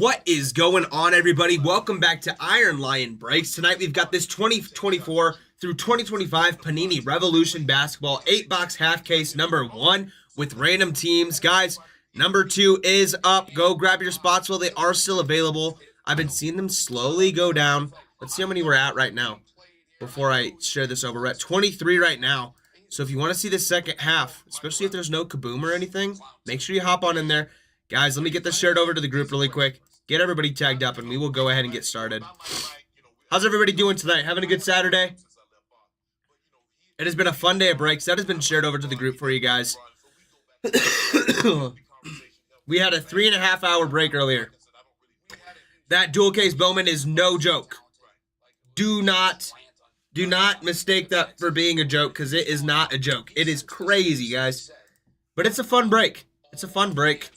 What is going on, everybody? Welcome back to Iron Lion Breaks. Tonight we've got this 2024 through 2025 Panini Revolution Basketball 8-box half case number 1 with random teams. Guys, number 2 is up. Go grab your spots while they are still available. I've been seeing them slowly go down. Let's see how many we're at right now before I share this over. We're at 23 right now. So if you want to see the second half, especially if there's no kaboom or anything, make sure you hop on in there. Guys, let me get this shared over to the group really quick. Get everybody tagged up, and we will go ahead and get started. How's everybody doing tonight? Having a good Saturday? It has been a fun day of breaks. That has been shared over to the group for you guys. We had a 3.5-hour break earlier. That dual case Bowman is no joke. Do not mistake that for being a joke, because it is not a joke. It is crazy, guys. But it's a fun break. It's a fun break.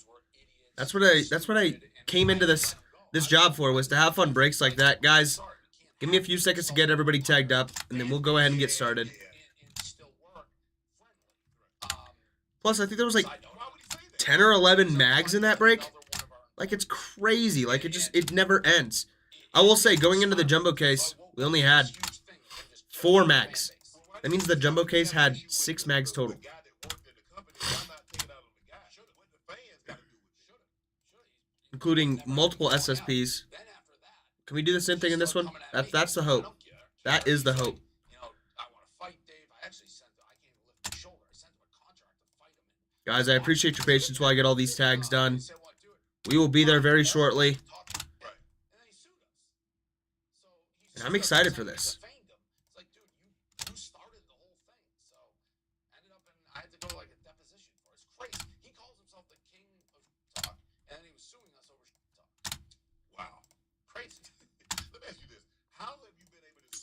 That's what I came into this job for, was to have fun breaks like that. Guys, give me a few seconds to get everybody tagged up, and then we'll go ahead and get started. Plus, I think there was like 10 or 11 mags in that break. Like, it's crazy. Like, it never ends. I will say, going into the jumbo case, we only had 4 mags. That means the jumbo case had 6 mags total. Including multiple SSPs. Can we do the same thing in this one? That's the hope. That is the hope. Guys, I appreciate your patience while I get all these tags done. We will be there very shortly. And I'm excited for this.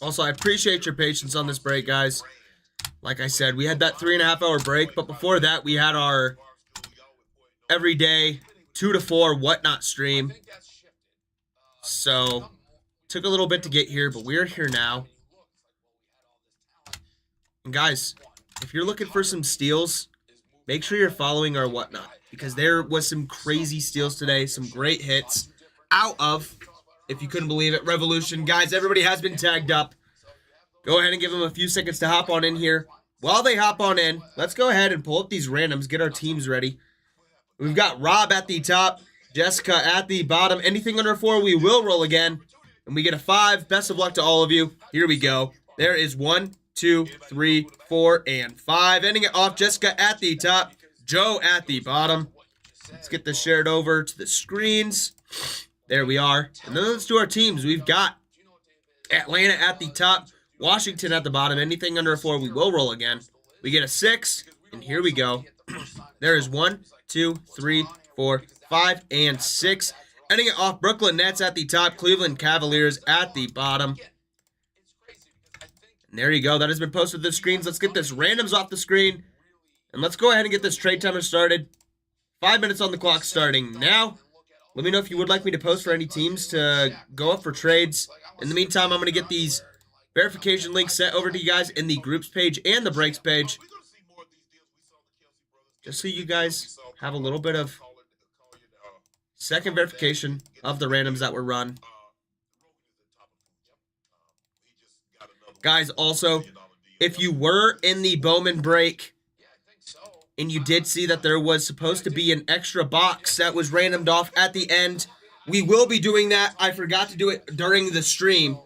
Also, I appreciate your patience on this break, guys. Like I said, we had that 3.5-hour break, but before that, we had our everyday 2 to 4 whatnot stream. So, took a little bit to get here, but we're here now. And guys, if you're looking for some steals, make sure you're following our whatnot, because there was some crazy steals today, some great hits out of, if you couldn't believe it, Revolution. Guys, everybody has been tagged up. Go ahead and give them a few seconds to hop on in here. While they hop on in, let's go ahead and pull up these randoms, get our teams ready. We've got Rob at the top, Jessica at the bottom. Anything under 4, we will roll again. And we get a 5. Best of luck to all of you. Here we go. There is 1, 2, 3, 4, and 5. Ending it off, Jessica at the top, Joe at the bottom. Let's get this shared over to the screens. There we are. And then let's do our teams. We've got Atlanta at the top, Washington at the bottom. Anything under a 4, we will roll again. We get a 6, and here we go. There is 1, 2, 3, 4, 5, and 6. Ending it off, Brooklyn Nets at the top, Cleveland Cavaliers at the bottom. And there you go. That has been posted to the screens. Let's get this randoms off the screen, and let's go ahead and get this trade timer started. 5 minutes on the clock starting now. Let me know if you would like me to post for any teams to go up for trades. In the meantime, I'm going to get these verification links sent over to you guys in the groups page and the breaks page, just so you guys have a little bit of second verification of the randoms that were run. Guys, also, if you were in the Bowman break and you did see that there was supposed to be an extra box that was randomed off at the end, we will be doing that. I forgot to do it during the stream,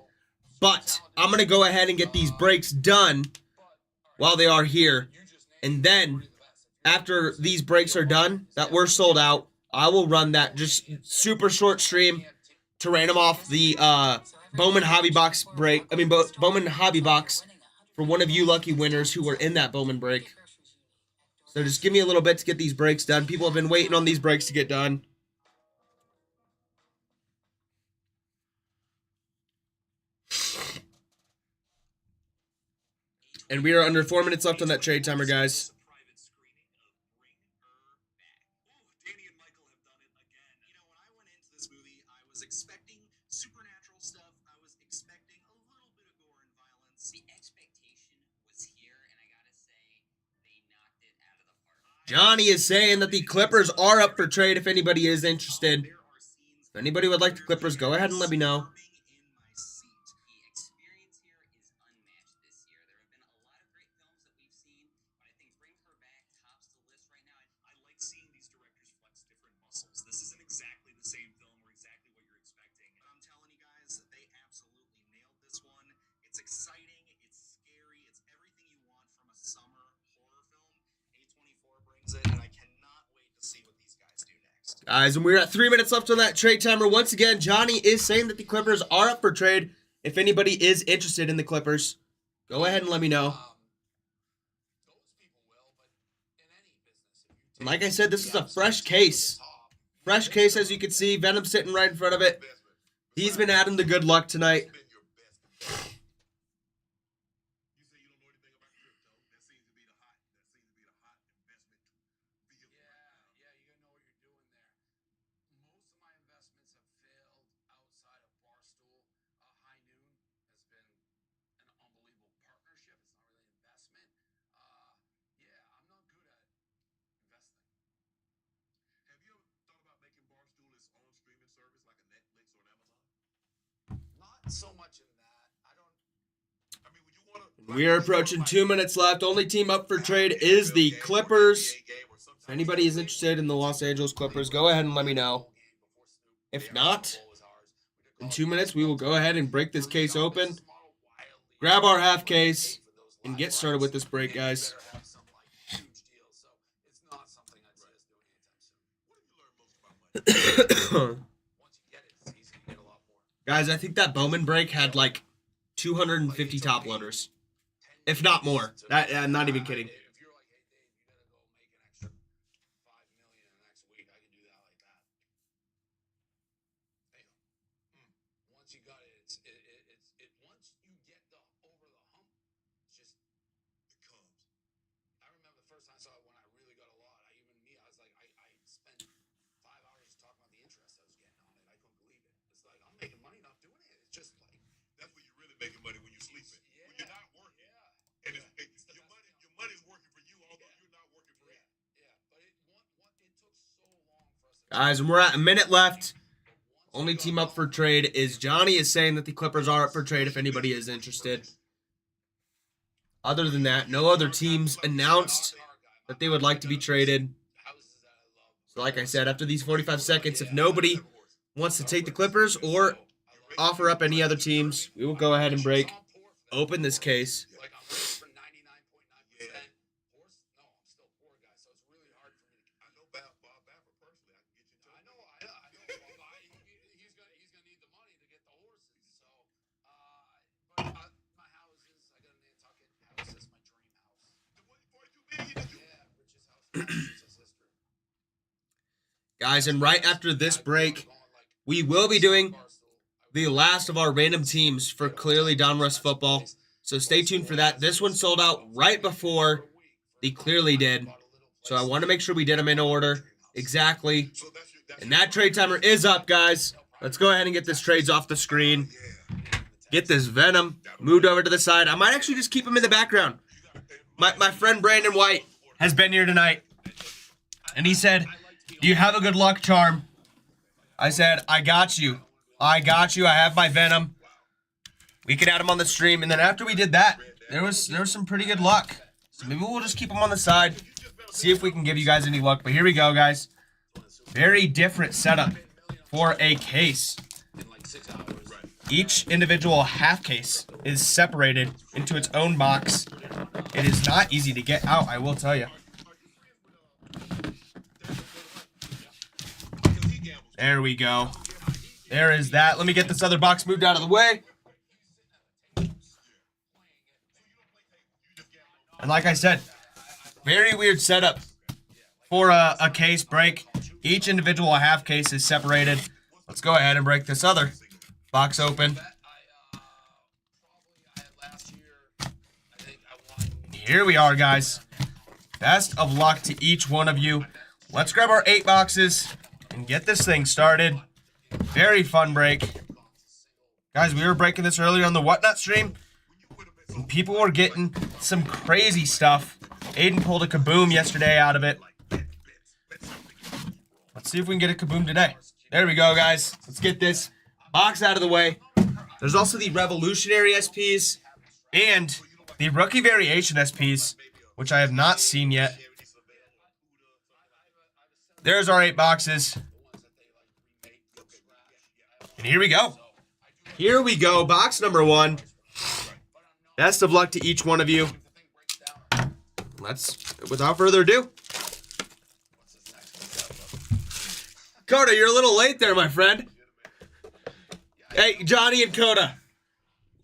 but I'm going to go ahead and get these breaks done while they are here. And then, after these breaks are done, that we're sold out, I will run that just super short stream to random off the Bowman Hobby Box break. Bowman Hobby Box for one of you lucky winners who were in that Bowman break. So just give me a little bit to get these breaks done. People have been waiting on these breaks to get done. And we are under 4 minutes left on that trade timer, guys. Johnny is saying that the Clippers are up for trade if anybody is interested. If anybody would like the Clippers, go ahead and let me know. Guys, and we're at 3 minutes left on that trade timer. Once again, Johnny is saying that the Clippers are up for trade. If anybody is interested in the Clippers, go ahead and let me know. And like I said, this is a fresh case. Fresh case, as you can see. Venom sitting right in front of it. He's been adding the good luck tonight. So much in that. We are approaching 2 minutes left. Only team up for trade is the Clippers. If anybody is interested in the Los Angeles Clippers, go ahead and let me know. If not, in 2 minutes, we will go ahead and break this case open, grab our half case, and get started with this break, guys. Guys, I think that Bowman break had like 250 top loaders, if not more. I'm not even kidding. Guys, and we're at a minute left. Only team up for trade is Johnny is saying that the Clippers are up for trade if anybody is interested. Other than that, no other teams announced that they would like to be traded. So like I said, after these 45 seconds, if nobody wants to take the Clippers or offer up any other teams, we will go ahead and break open this case. Guys, and right after this break, we will be doing the last of our random teams for Clearly Donruss Football. So stay tuned for that. This one sold out right before the Clearly did. So I want to make sure we did them in order exactly. And that trade timer is up, guys. Let's go ahead and get this trades off the screen. Get this Venom moved over to the side. I might actually just keep him in the background. My friend Brandon White has been here tonight. And he said, "Do you have a good luck charm?" I said, "I got you. I got you. I have my Venom." We could add him on the stream. And then after we did that, there was some pretty good luck. So maybe we'll just keep him on the side. See if we can give you guys any luck. But here we go, guys. Very different setup for a case. Each individual half case is separated into its own box. It is not easy to get out, I will tell you. There we go. There is that. Let me get this other box moved out of the way. And like I said, very weird setup for a case break. Each individual half case is separated. Let's go ahead and break this other box open. Here we are, guys. Best of luck to each one of you. Let's grab our 8 boxes and get this thing started. Very fun break. Guys, we were breaking this earlier on the Whatnot stream, and people were getting some crazy stuff. Aiden pulled a kaboom yesterday out of it. Let's see if we can get a kaboom today. There we go, guys. Let's get this box out of the way. There's also the Revolutionary SPs and the Rookie Variation SPs, which I have not seen yet. There's our 8 boxes. And here we go. Here we go. Box number 1. Best of luck to each one of you. Without further ado. Coda, you're a little late there, my friend. Hey, Johnny and Coda.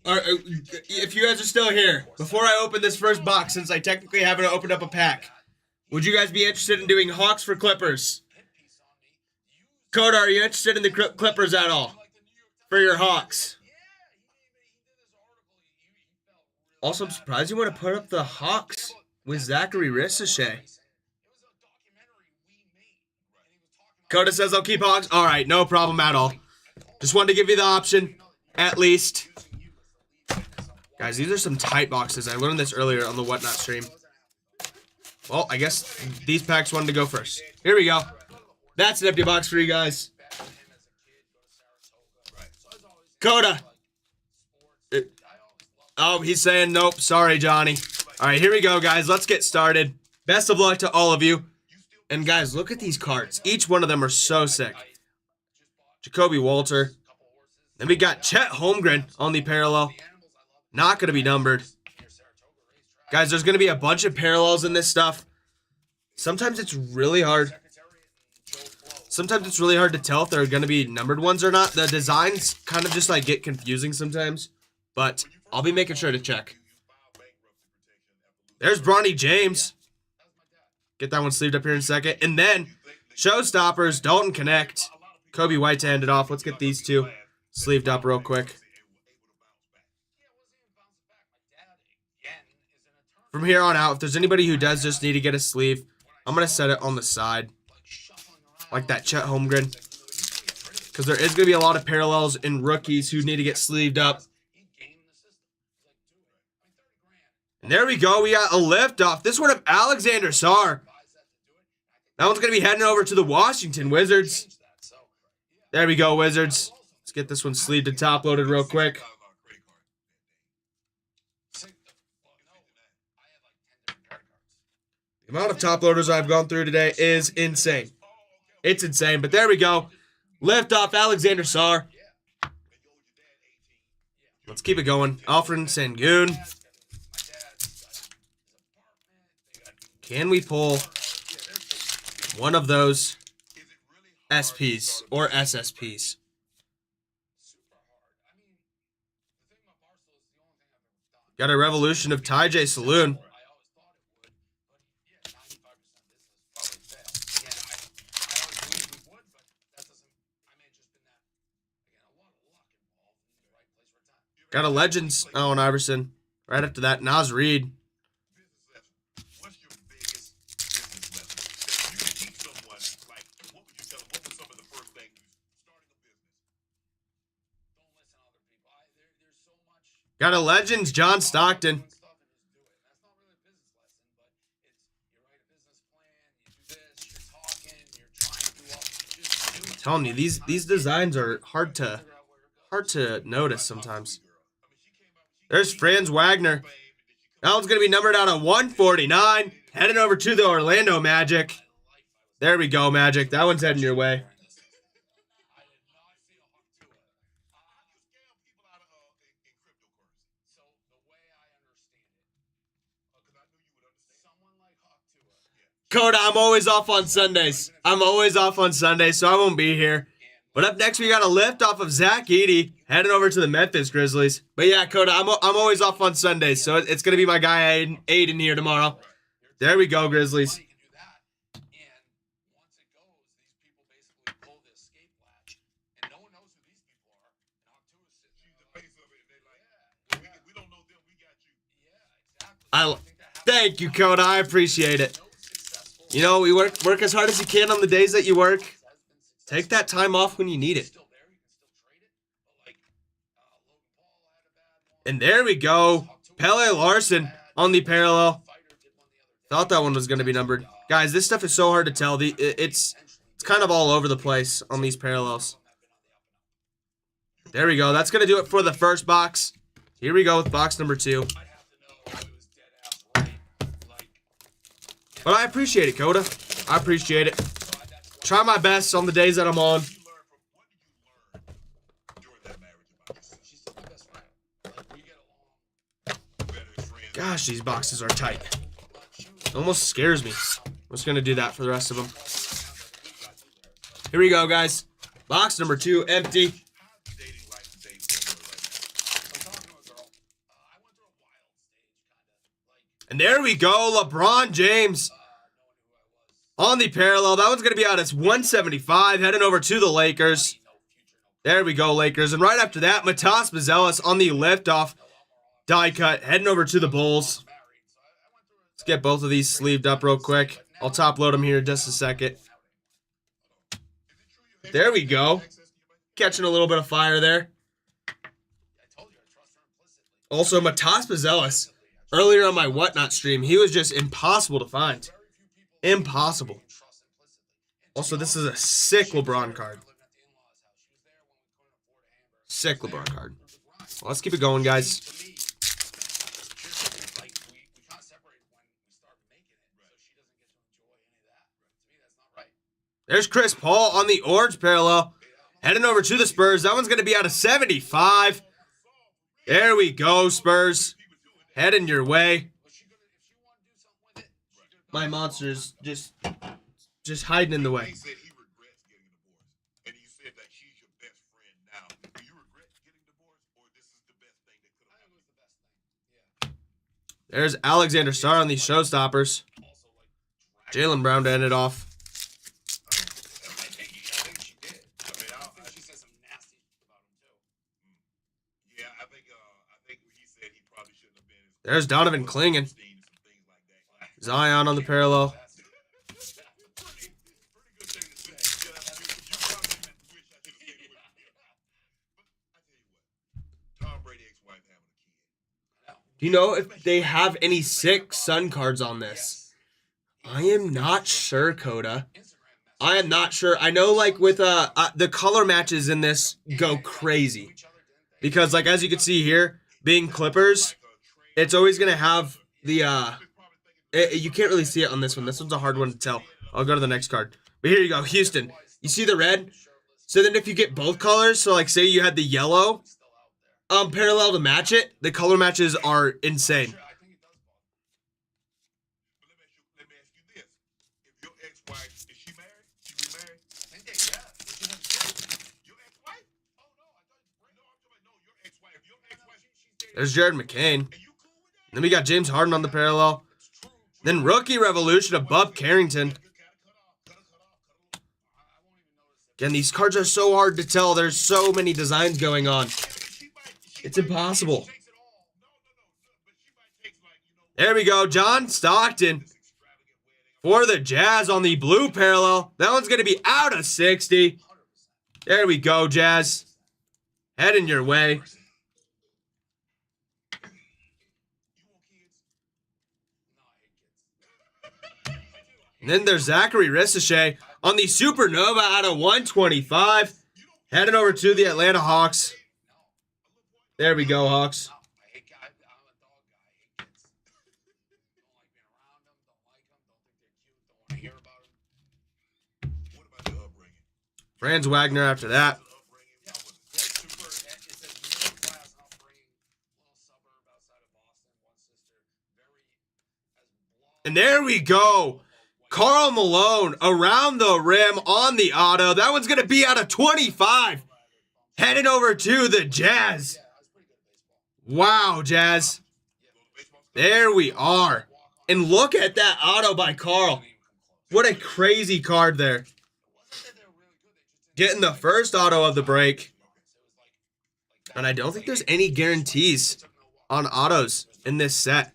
If you guys are still here, before I open this first box, since I technically haven't opened up a pack, would you guys be interested in doing Hawks for Clippers? Coda, are you interested in the Clippers at all? For your Hawks? Also, I'm surprised you want to put up the Hawks with Zachary Ricochet. Coda says I'll keep Hawks. All right, no problem at all. Just wanted to give you the option, at least. Guys, these are some tight boxes. I learned this earlier on the Whatnot stream. Well, I guess these packs wanted to go first. Here we go. That's an empty box for you guys. Coda. Oh, he's saying nope. Sorry, Johnny. All right, here we go, guys. Let's get started. Best of luck to all of you. And, guys, look at these cards. Each one of them are so sick. Jacoby Walter. Then we got Chet Holmgren on the parallel. Not going to be numbered. Guys, there's going to be a bunch of parallels in this stuff. Sometimes it's really hard. Sometimes it's really hard to tell if there are going to be numbered ones or not. The designs kind of just like get confusing sometimes. But I'll be making sure to check. There's Bronny James. Get that one sleeved up here in a second. And then Showstoppers, Dalton Connect. Kobe White to end it off. Let's get these two sleeved up real quick. From here on out, if there's anybody who does just need to get a sleeve, I'm going to set it on the side. Like that Chet Holmgren. Because there is going to be a lot of parallels in rookies who need to get sleeved up. And there we go. We got a liftoff. This one of Alexander Sarr. That one's going to be heading over to the Washington Wizards. There we go, Wizards. Let's get this one sleeved and top loaded real quick. The amount of top loaders I've gone through today is insane. It's insane, but there we go. Lift off Alexander Sarr. Let's keep it going. Alfred Sengun. Can we pull one of those SPs or SSPs? Got a revolution of Ty J. Saloon. Got a Legends Allen Iverson. Right after that, Naz Reid. Got a Legends John Stockton. I'm telling you, these designs are hard to notice sometimes. There's Franz Wagner. That one's going to be numbered out of 149. Heading over to the Orlando Magic. There we go, Magic. That one's heading your way. Coda, I'm always off on Sundays. So I won't be here. But up next, we got a lift off of Zach Edey, heading over to the Memphis Grizzlies. But yeah, Coda, I'm always off on Sundays, so it's going to be my guy Aiden here tomorrow. There we go, Grizzlies. Thank you, Coda. I appreciate it. You know, we work as hard as you can on the days that you work. Take that time off when you need it. And there we go. Pele Larson on the parallel. Thought that one was going to be numbered. Guys, this stuff is so hard to tell. It's It's kind of all over the place on these parallels. There we go. That's going to do it for the first box. Here we go with box number 2. But I appreciate it, Coda. I appreciate it. Try my best on the days that I'm on. Gosh, these boxes are tight. It almost scares me. I'm just going to do that for the rest of them. Here we go, guys. Box number 2, empty. And there we go, LeBron James on the parallel. That one's going to be out as 175, heading over to the Lakers. There we go, Lakers. And right after that, Matas Mazelis on the liftoff die cut, heading over to the Bulls. Let's get both of these sleeved up real quick. I'll top load them here in just a second. There we go. Catching a little bit of fire there. Also, Matas Mazelis. Earlier on my Whatnot stream, he was just impossible to find. Impossible. Also, this is a sick LeBron card. Sick LeBron card. Well, let's keep it going, guys. There's Chris Paul on the orange parallel. Heading over to the Spurs. That one's going to be out of 75. There we go, Spurs. Heading your way. My monster's just hiding in the way. There's Alexander Starr on these showstoppers. Jaylen Brown to end it off. There's Donovan Clingan. Zion on the parallel. Do you know if they have any sick Sun cards on this? I am not sure, Coda. I am not sure. I know, like, with the color matches in this go crazy. Because, like, as you can see here, being Clippers, it's always going to have the, you can't really see it on this one. This one's a hard one to tell. I'll go to the next card. But here you go, Houston. You see the red? So then if you get both colors, so like say you had the yellow parallel to match it, the color matches are insane. There's Jared McCain. Then we got James Harden on the parallel. Then rookie revolution of Bub Carrington. Again, these cards are so hard to tell. There's so many designs going on. It's impossible. There we go. John Stockton for the Jazz on the blue parallel. That one's going to be out of 60. There we go, Jazz. Heading your way. And then there's Zachary Ricochet on the Supernova out of 125. Heading over to the Atlanta Hawks. There we go, Hawks. Franz Wagner after that. And there we go. Karl Malone around the rim on the auto. That one's going to be out of 25. Heading over to the Jazz. Wow, Jazz. There we are. And look at that auto by Karl. What a crazy card there. Getting the first auto of the break. And I don't think there's any guarantees on autos in this set.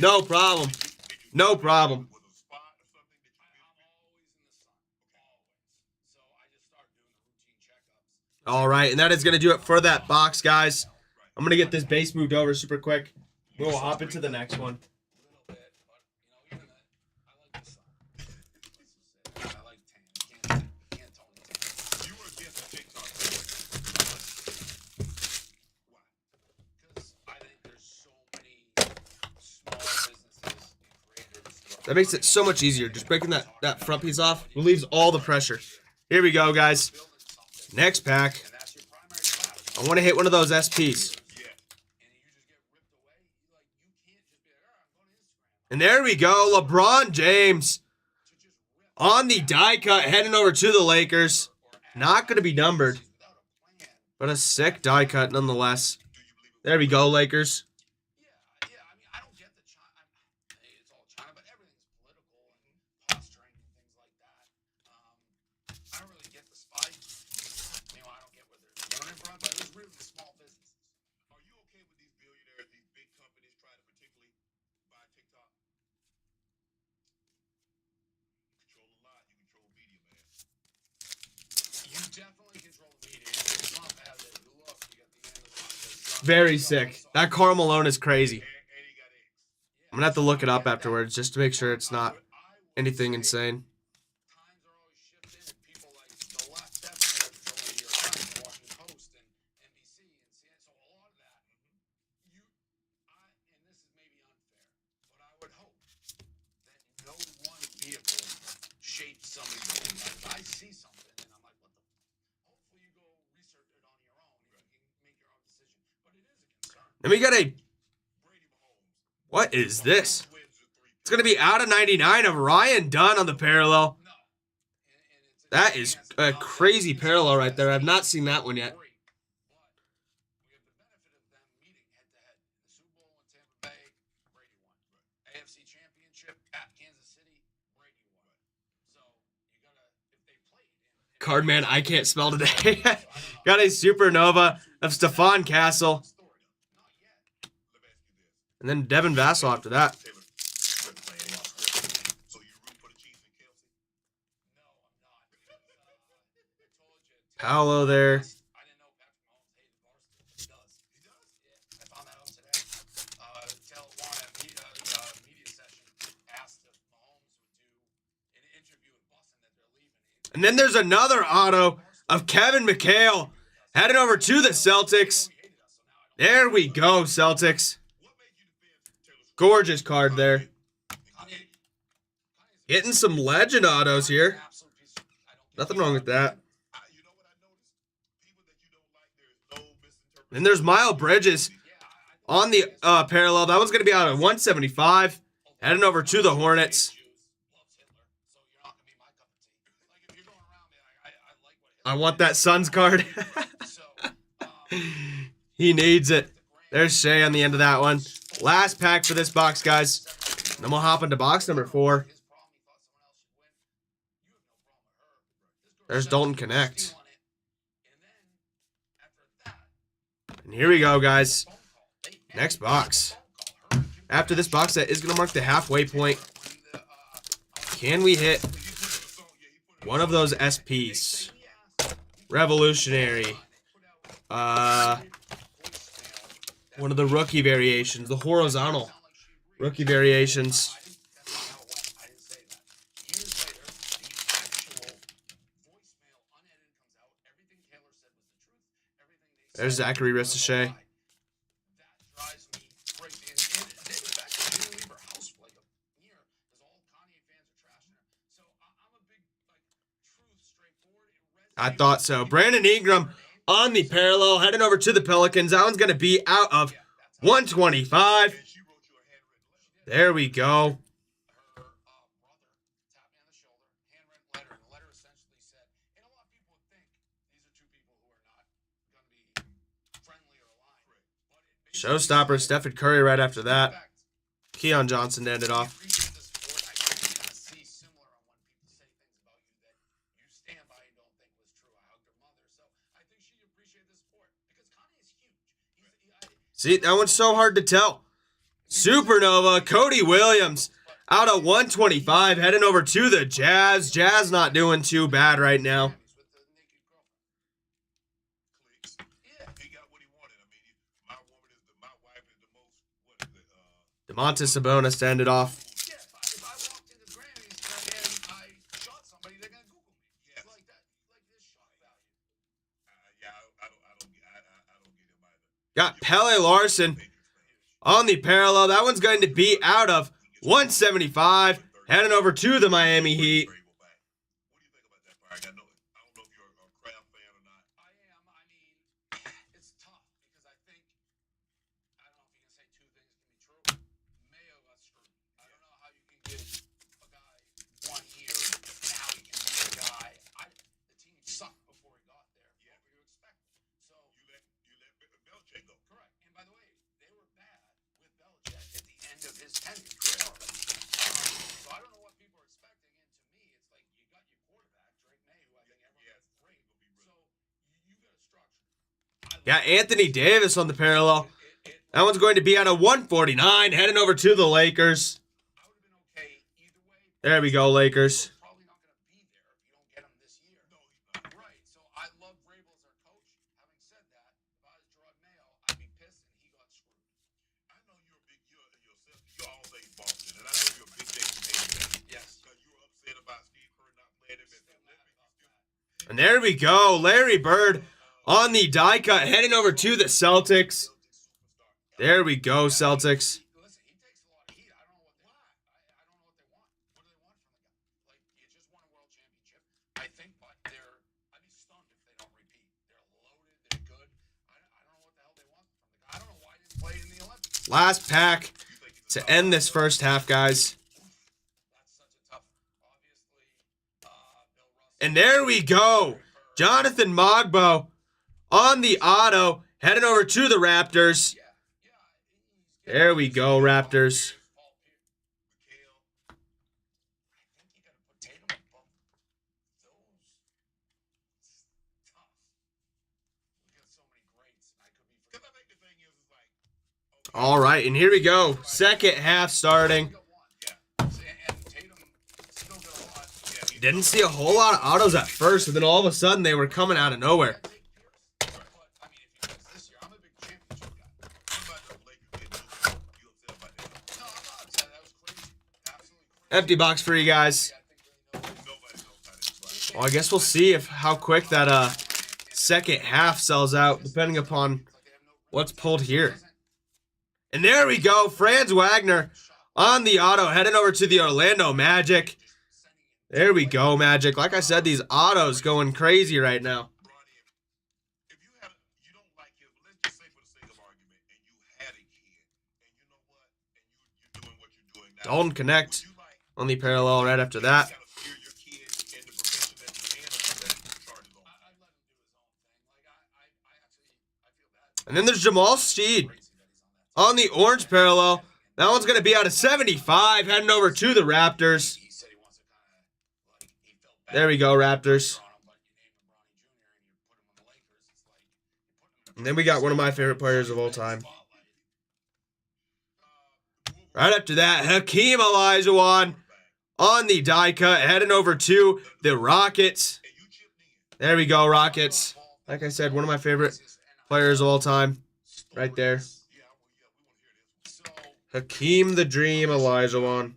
No problem. No problem. All right, and that is going to do it for that box, guys. I'm going to get this base moved over super quick. We'll hop into the next one. That makes it so much easier. Just breaking that front piece off relieves all the pressure. Here we go, guys. Next pack. I want to hit one of those SPs. And there we go. LeBron James on the die cut, heading over to the Lakers. Not going to be numbered, but a sick die cut nonetheless. There we go, Lakers. Very sick. That Karl Malone is crazy. I'm going to have to look it up afterwards just to make sure it's not anything insane. And we got a... What is this? It's going to be out of 99 of Ryan Dunn on the parallel. That is a crazy parallel right there. I've not seen that one yet. Card man, I can't spell today. Got a supernova of Stephon Castle. And then Devin Vassell after that. Paolo there. And then there's another auto of Kevin McHale heading over to the Celtics. There we go, Celtics. Gorgeous card there. Getting some legend autos here. Nothing wrong with that. And there's Miles Bridges on the parallel. That one's going to be out at 175. Heading over to the Hornets. I want that Suns card. He needs it. There's Shea on the end of that one. Last pack for this box, guys. Then we'll hop into box number 4. There's Dalton Connect. And here we go, guys. Next box. After this box set is going to mark the halfway point. Can we hit one of those SPs? Revolutionary. One of the rookie variations, the horizontal rookie variations. There's Zachary Ricochet. I thought so. Brandon Ingram on the parallel, heading over to the Pelicans. That one's going to be out of 125. There we go. Showstopper, Stephen Curry right after that. Keon Johnson to end it off. See, that one's so hard to tell. Supernova, Cody Williams, out of 125, heading over to the Jazz. Jazz not doing too bad right now. Domantas Sabonis to end it off. Got Pele Larson on the parallel. That one's going to be out of 175. heading over to the Miami Heat. What do you think about that, Park? I don't know if you're a Kraft fan or not. I am. I mean, it's tough because I think I don't know if you can say two things can be true. Mayo got screwed. I don't know how you can give a guy 1 year and how he can be a guy. The team sucked before he got there. Yeah. What were you expecting? So You let Belichick go. correct. And by the way, they were bad with Belichick at the end of his tenure. So I don't know what people are expecting. And to me, it's like you got your quarterback, Drake May, who I think everyone's great. So you got a structure. Got Anthony Davis on the parallel. That one's going to be out of 149, heading over to the Lakers. I would have been okay either way. There we go, Lakers. Probably not going to be there if you don't get him this year. No, he's not. Right. So I love Vrabel as our coach. Having said that, if I was Gerard Mayo, I'd be pissed and he got screwed. I know you're all day Boston, and I know you're a big Jason Tatum fan. Yes. Because you were upset about Steve Kerr not playing him at the Olympics. And there we go, Larry Bird on the die cut, heading over to the Celtics. There we go, Celtics. Listen, he takes a lot of heat. I don't know what they want. I don't know what they want. What do they want from the guy? Like, you just won a world championship. I think, but I'd be stunned if they don't repeat. They're loaded. They're good. I don't know what the hell they want from the guy. I don't know why he didn't play in the Olympics. Last pack to end this first half, guys. That's such a tough, obviously, Bill Russell. And there we go. Jonathan Mogbo on the auto, heading over to the Raptors. There we go, Raptors. All right, and here we go. Second half starting. Didn't see a whole lot of autos at first, but then all of a sudden they were coming out of nowhere. Empty box for you guys. Well, I guess we'll see how quick that second half sells out, depending upon what's pulled here. And there we go, Franz Wagner on the auto, heading over to the Orlando Magic. There we go, Magic. Like I said, these autos going crazy right now. Dalton Connect on the parallel right after that. And then there's Jamal Steed on the orange parallel. That one's going to be out of 75, heading over to the Raptors. There we go, Raptors. And then we got one of my favorite players of all time. Right after that, Hakeem Olajuwon on the die cut, heading over to the Rockets. There we go, Rockets. Like I said, one of my favorite players of all time. Right there. Hakeem the Dream Olajuwon.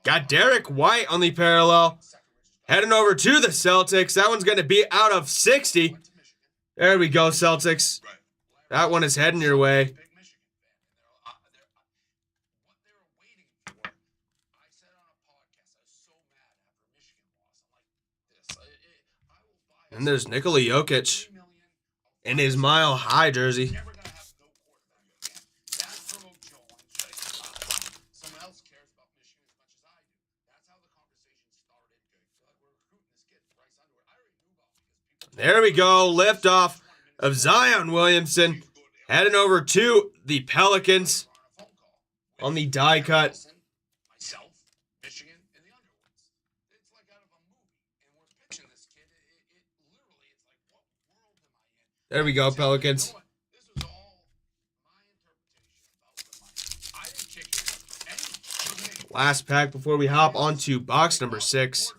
Got Derek White on the parallel, heading over to the Celtics. That one's going to be out of 60. There we go, Celtics. That one is heading your way. And there's Nikola Jokic in his Mile High jersey. There we go, liftoff of Zion Williamson, heading over to the Pelicans on the die cut. There we go, Pelicans. You know what? This was all my interpretation about the money. I didn't kick it any. Last pack before we hop onto box number 6. Just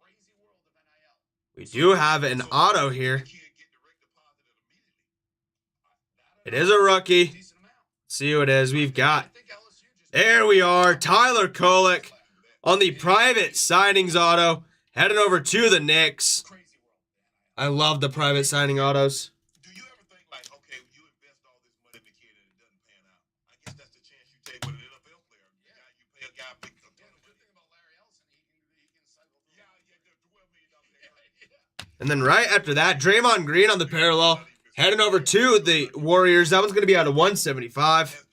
crazy world of NIL. We do have an auto here. It is a rookie. Let's see who it is we've got. There we are. Tyler Kolek on the private signings auto. Heading over to the Knicks. I love the private signing autos. Do you ever think like, okay, you invest all this money in the kid and it doesn't pan out? I guess that's the chance you take with an NFL player. Yeah, you pay a guy big. The good thing about Larry Ellison, he can cycle through. Yeah, $12 million. And then right after that, Draymond Green on the parallel. Heading over to the Warriors. That one's going to be out of 175.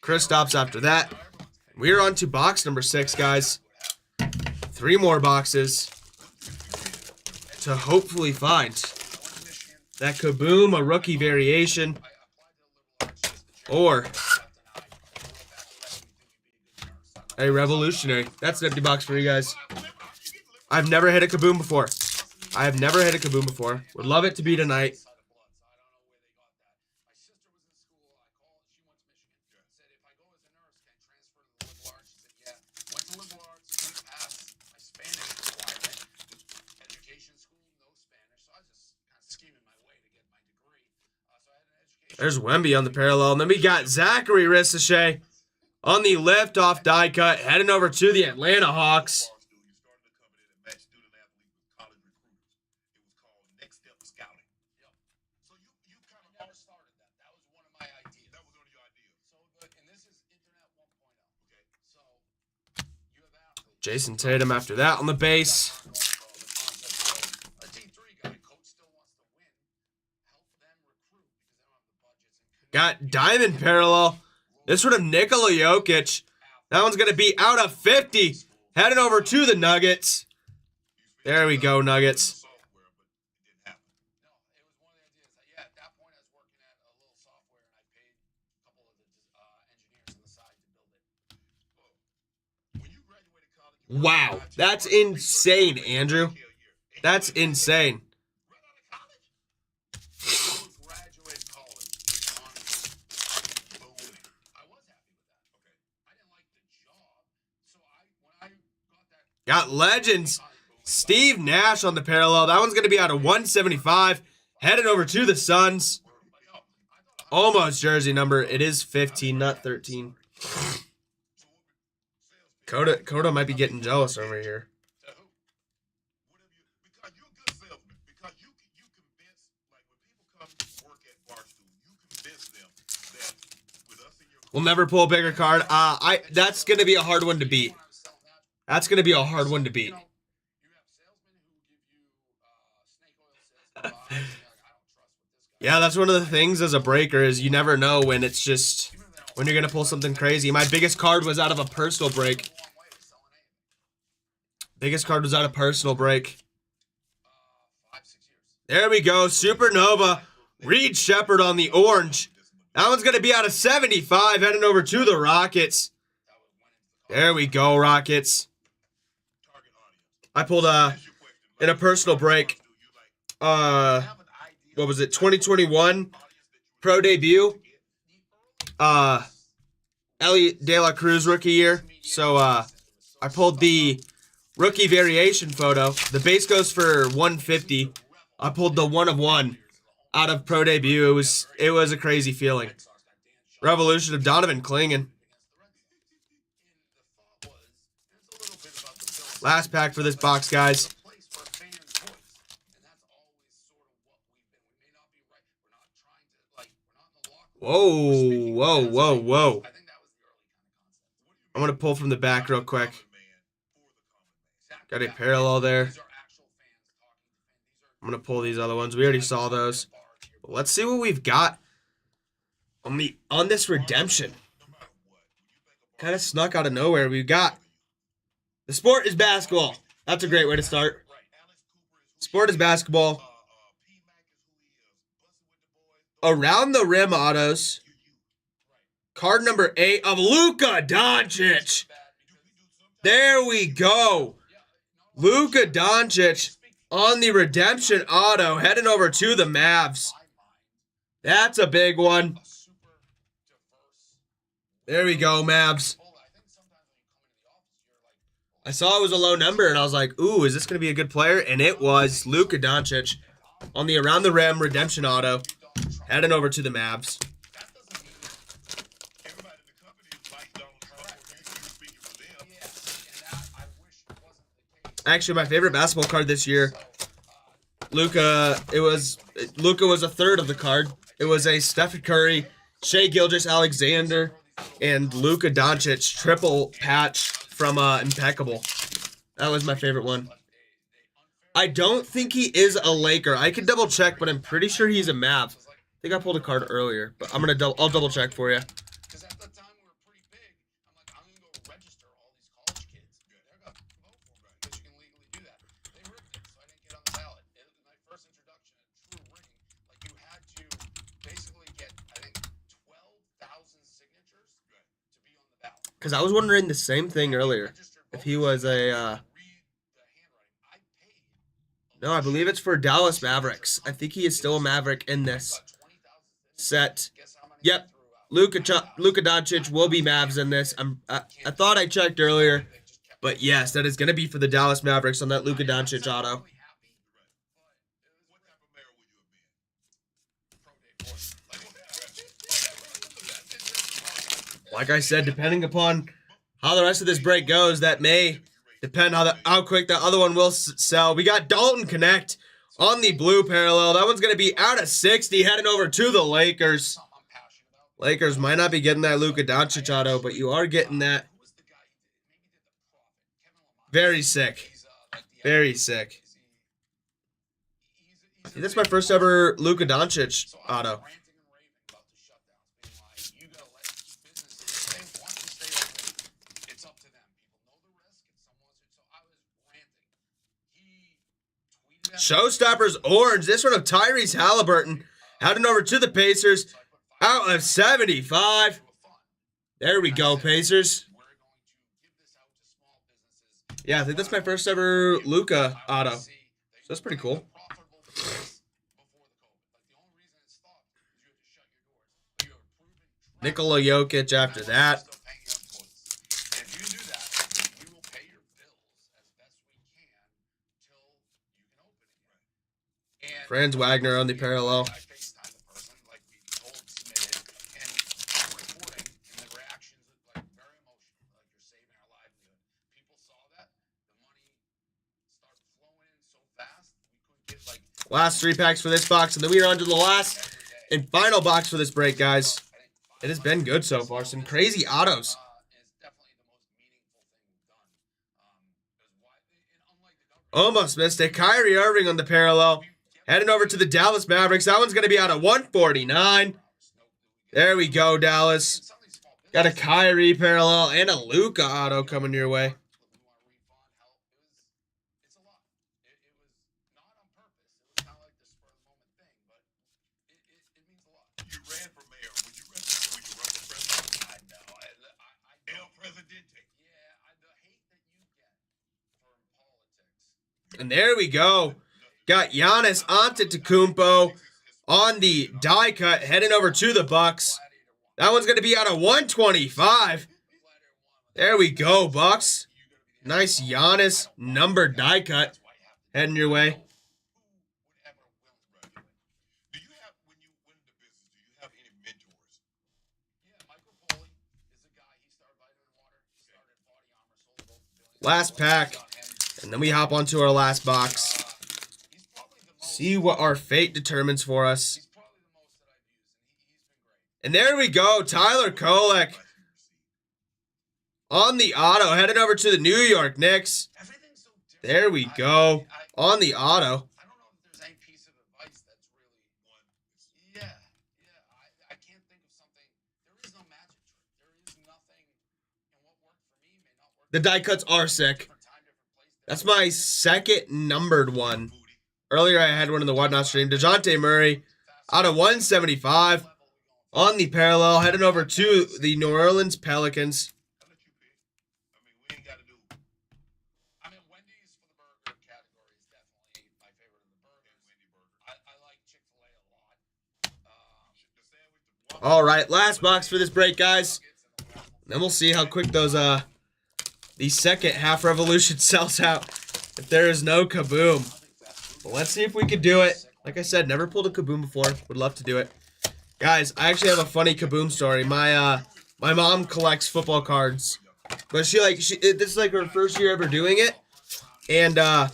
Kristaps after that. We're on to box number 6, guys. 3 more boxes to hopefully find that Kaboom, a rookie variation, or a revolutionary. That's an empty box for you guys. I've never hit a Kaboom before. Would love it to be tonight. There's Wemby on the parallel. And then we got Zachary Ricochet on the lift-off die cut, heading over to the Atlanta Hawks. Jason Tatum after that on the base. Got Diamond parallel. This one of Nikola Jokic. That one's going to be out of 50. Heading over to the Nuggets. There we go, Nuggets. Wow, that's insane, Andrew. That's insane. Got Legends. Steve Nash on the parallel. That one's going to be out of 175. Headed over to the Suns. Almost jersey number. It is 15, not 13. Coda might be getting jealous over here. We'll never pull a bigger card. That's going to be a hard one to beat. That's going to be a hard one to beat. Yeah, that's one of the things as a breaker is you never know when it's just, when you're going to pull something crazy. My biggest card was out of a personal break. There we go. Supernova. Reed Shepherd on the orange. That one's going to be out of 75. Heading over to the Rockets. There we go, Rockets. I pulled in a personal break. What was it? 2021 pro debut. Elliot De La Cruz rookie year. So I pulled the rookie variation photo. The base goes for 150. I pulled the 1 of 1 out of pro debut. It was a crazy feeling. Revolution of Donovan Clingan. Last pack for this box, guys. Whoa. I'm going to pull from the back real quick. Got a parallel there. I'm going to pull these other ones. We already saw those. But let's see what we've got on this redemption. Kind of snuck out of nowhere. We've got the sport is basketball. That's a great way to start. Sport is basketball. Around the rim autos. Card number 8 of Luka Doncic. There we go. Luka Doncic on the redemption auto, heading over to the Mavs. That's a big one. There we go, Mavs. I saw it was a low number, and I was like, ooh, is this going to be a good player? And it was Luka Doncic on the around the rim redemption auto, heading over to the Mavs. Actually, my favorite basketball card this year, Luka was a third of the card. It was a Stephen Curry, Shai Gilgeous-Alexander, and Luka Doncic triple patch from Impeccable. That was my favorite one. I don't think he is a Laker. I can double check, but I'm pretty sure he's a Mav. I think I pulled a card earlier, but I'll double check for you. Because at the time we were pretty big, I'm like, I'm gonna go register all these college kids. They're gonna vote for me because you can legally do that. They rigged it, so I didn't get on the ballot. It was my first introduction to true rigging. Like you had to basically get, I think, 12,000 signatures to be on the ballot. Because I was wondering the same thing earlier. If he was a no, I believe it's for Dallas Mavericks. I think he is still a Maverick in this set. Yep, Luka Doncic will be Mavs in this. I thought I checked earlier, but yes, that is going to be for the Dallas Mavericks on that Luka Doncic auto. Like I said, depending upon how the rest of this break goes, that may depend how quick the other one will sell. We got Dalton Connect on the blue parallel. That one's going to be out of 60, heading over to the Lakers. Lakers might not be getting that Luka Doncic auto, but you are getting that. Very sick. Very sick. That's my first ever Luka Doncic auto. Showstoppers orange. This one of Tyrese Halliburton heading over to the Pacers. Out of 75. There we go, Pacers. Yeah, I think that's my first ever Luka auto. So that's pretty cool. Nikola Jokic after that. Franz Wagner on the parallel. Last 3 packs for this box, and then we are on to the last and final box for this break, guys. It has been good so far. Some crazy autos. Almost missed it. Kyrie Irving on the parallel. Heading over to the Dallas Mavericks. That one's going to be out of 149. There we go, Dallas. Got a Kyrie parallel and a Luka auto coming your way. And there we go. Got Giannis Antetokounmpo on the die cut, heading over to the Bucks. That one's going to be out of 125. There we go, Bucks. Nice Giannis numbered die cut heading your way. Last pack. And then we hop onto our last box. See what our fate determines for us. And there we go. Tyler Kolek on the auto. Headed over to the New York Knicks. There we go. On the auto. The die cuts are sick. That's my second numbered one. Earlier I had one in the Whatnot stream. DeJounte Murray out of 175 on the parallel, heading over to the New Orleans Pelicans. I'll let you pick. I mean, we ain't got to do. I mean, Wendy's for the burger category is definitely my favorite of the burgers. Wendy burger. I like Chick-fil-A a lot. The sandwich. All right, last box for this break, guys. Then we'll see how quick those the second half revolution sells out. If there is no kaboom, but let's see if we could do it. Like I said, never pulled a kaboom before. Would love to do it, guys. I actually have a funny kaboom story. My mom collects football cards, but this is like her first year ever doing it, and I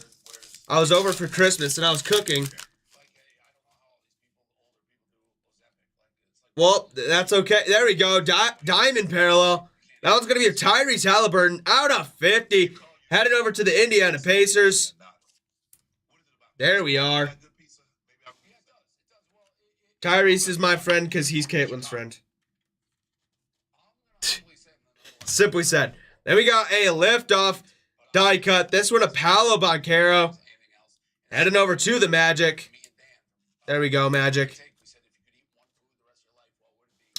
was over for Christmas and I was cooking. Well, that's okay. There we go. Diamond parallel. That one's going to be a Tyrese Halliburton out of 50. Headed over to the Indiana Pacers. There we are. Tyrese is my friend because he's Caitlin's friend. Simply said. Then we got a liftoff die cut. This one a Paolo Banchero. Heading over to the Magic. There we go, Magic.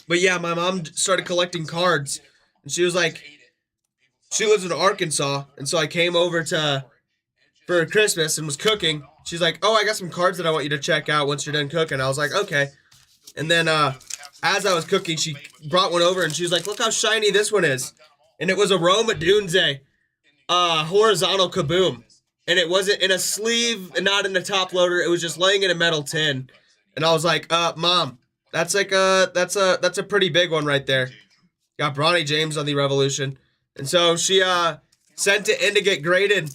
But yeah, my mom started collecting cards. And she was like, she lives in Arkansas. And so I came over for Christmas and was cooking. She's like, oh, I got some cards that I want you to check out once you're done cooking. I was like, okay. And then as I was cooking, she brought one over and she was like, look how shiny this one is. And it was a Rome Odunze horizontal kaboom. And it wasn't in a sleeve and not in a top loader. It was just laying in a metal tin. And I was like, Mom, that's a pretty big one right there. Got Bronny James on the Revolution. And so she sent it in to get graded.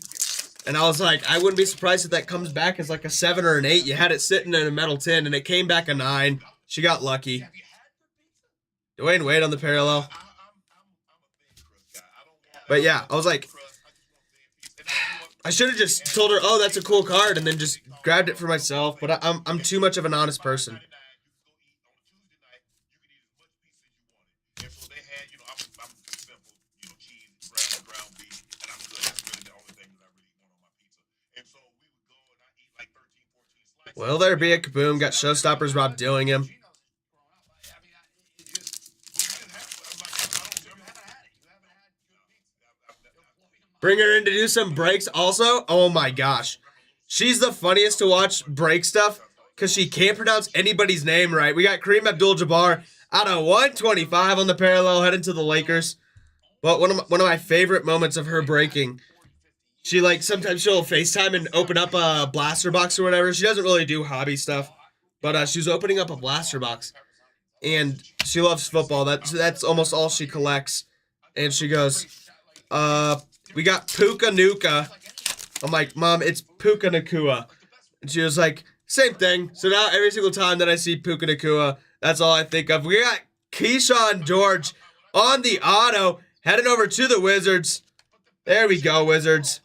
And I was like, I wouldn't be surprised if that comes back as like a 7 or an 8. You had it sitting in a metal tin, and it came back a 9. She got lucky. Dwayne Wade on the parallel. But yeah, I was like, I should have just told her, oh, that's a cool card, and then just grabbed it for myself. But I'm too much of an honest person. Will there be a kaboom? Got Showstoppers Rob doing him. Bring her in to do some breaks also. Oh my gosh. She's the funniest to watch break stuff because she can't pronounce anybody's name right. We got Kareem Abdul-Jabbar out of 125 on the parallel heading to the Lakers. But one of my favorite moments of her breaking, she sometimes she'll FaceTime and open up a blaster box or whatever. She doesn't really do hobby stuff, but she was opening up a blaster box, and she loves football. That's almost all she collects. And she goes, we got Puka Nuka. I'm like, Mom, it's Puka Nakua. And she was like, same thing. So now every single time that I see Puka Nakua, that's all I think of. We got Keyshawn George on the auto, heading over to the Wizards. There we go, Wizards.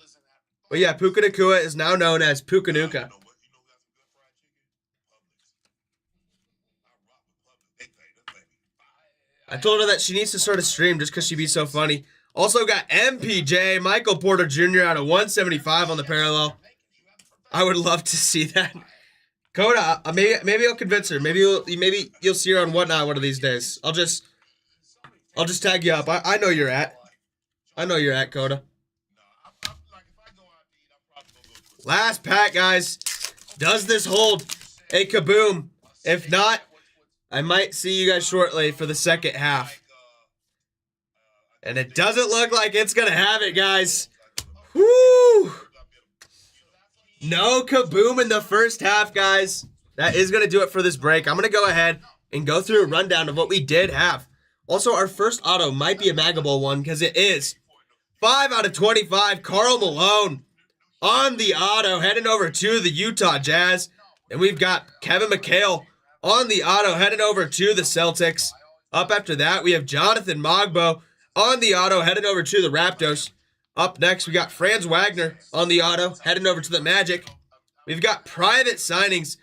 But yeah, Puka Nakua is now known as Puka Nuka. I told her that she needs to start a stream just because she'd be so funny. Also got MPJ, Michael Porter Jr. out of 175 on the parallel. I would love to see that. Coda, maybe I'll convince her. Maybe you'll see her on Whatnot one of these days. I'll just tag you up. I know you're at. I know you're at, Coda. Last pack, guys. Does this hold a kaboom? If not, I might see you guys shortly for the second half. And it doesn't look like it's going to have it, guys. Woo! No kaboom in the first half, guys. That is going to do it for this break. I'm going to go ahead and go through a rundown of what we did have. Also, our first auto might be a Magable one because it is 5 out of 25. Karl Malone on the auto, heading over to the Utah Jazz. And we've got Kevin McHale on the auto, heading over to the Celtics. Up after that, we have Jonathan Mogbo on the auto, heading over to the Raptors. Up next, we got Franz Wagner on the auto, heading over to the Magic. We've got private signings.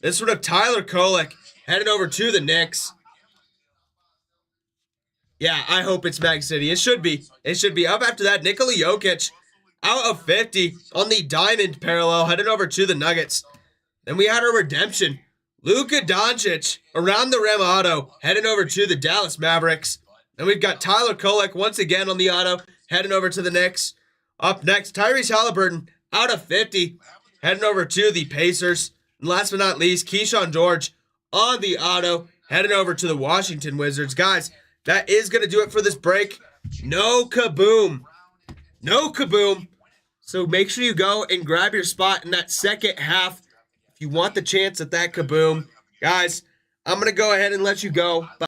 This one of Tyler Kolek, heading over to the Knicks. Yeah, I hope it's Mag City. It should be. It should be. Up after that, Nikola Jokic out of 50 on the diamond parallel, headed over to the Nuggets. Then we had a redemption. Luka Doncic, around the rim auto, heading over to the Dallas Mavericks. Then we've got Tyler Kolek once again on the auto, heading over to the Knicks. Up next, Tyrese Halliburton, out of 50, heading over to the Pacers. And last but not least, Keyshawn George on the auto, heading over to the Washington Wizards. Guys, that is going to do it for this break. No kaboom. No kaboom. So make sure you go and grab your spot in that second half if you want the chance at that kaboom. Guys, I'm going to go ahead and let you go.